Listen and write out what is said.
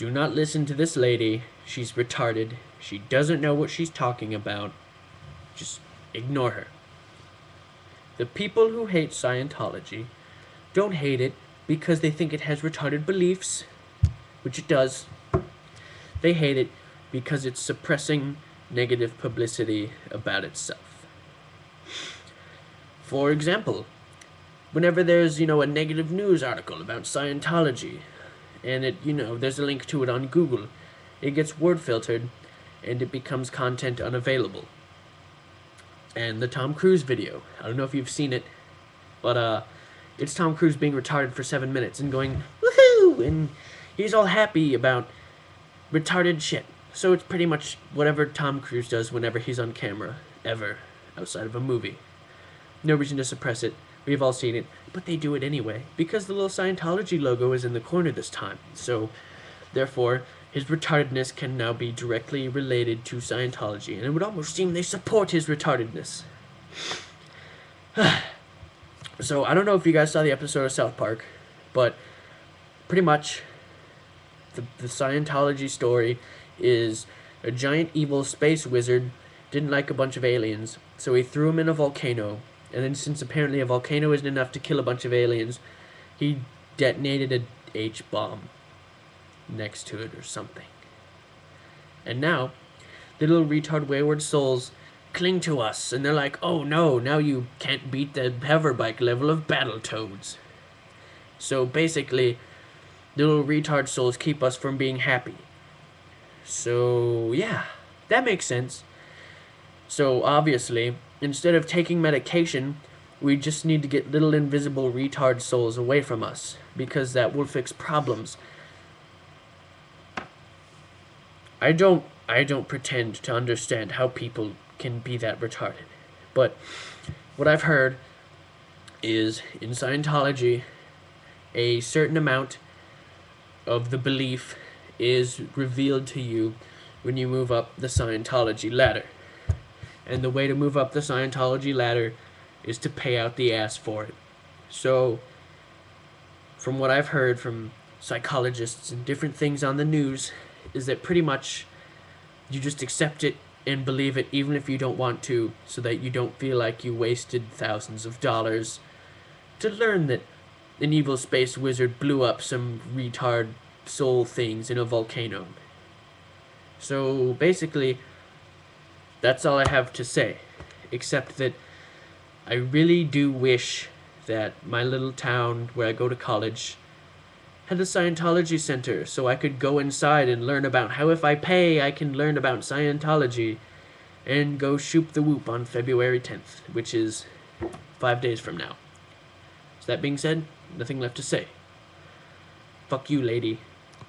Do not listen to this lady. She's retarded. She doesn't know what she's talking about. Just ignore her. The people who hate Scientology don't hate it because they think it has retarded beliefs, which it does. They hate it because it's suppressing negative publicity about itself. For example, whenever there's, a negative news article about Scientology, and there's a link to it on Google, it gets word filtered, and it becomes content unavailable. And the Tom Cruise video, I don't know if you've seen it, but it's Tom Cruise being retarded for 7 minutes and going, woohoo, and he's all happy about retarded shit. So it's pretty much whatever Tom Cruise does whenever he's on camera, ever, outside of a movie. No reason to suppress it. We've all seen it, but they do it anyway, because the little Scientology logo is in the corner this time. So, therefore, his retardedness can now be directly related to Scientology, and it would almost seem they support his retardedness. So, I don't know if you guys saw the episode of South Park, but pretty much the Scientology story is a giant evil space wizard didn't like a bunch of aliens, so he threw them in a volcano, and then since apparently a volcano isn't enough to kill a bunch of aliens, he detonated a H-bomb next to it or something. And now, the little retard wayward souls cling to us, and they're like, oh no, now you can't beat the hoverbike level of Battletoads. So basically, the little retard souls keep us from being happy. So, yeah, that makes sense. So, obviously, instead of taking medication, we just need to get little invisible retard souls away from us, because that will fix problems. I don't pretend to understand how people can be that retarded, but what I've heard is, in Scientology, a certain amount of the belief is revealed to you when you move up the Scientology ladder. And the way to move up the Scientology ladder is to pay out the ass for it. So, from what I've heard from psychologists and different things on the news, is that pretty much you just accept it and believe it even if you don't want to, so that you don't feel like you wasted thousands of dollars to learn that an evil space wizard blew up some retard soul things in a volcano. So basically, that's all I have to say, except that I really do wish that my little town where I go to college had a Scientology center, so I could go inside and learn about how if I pay, I can learn about Scientology, and go shoop the whoop on February 10th, which is 5 days from now. So that being said, nothing left to say. Fuck you, lady.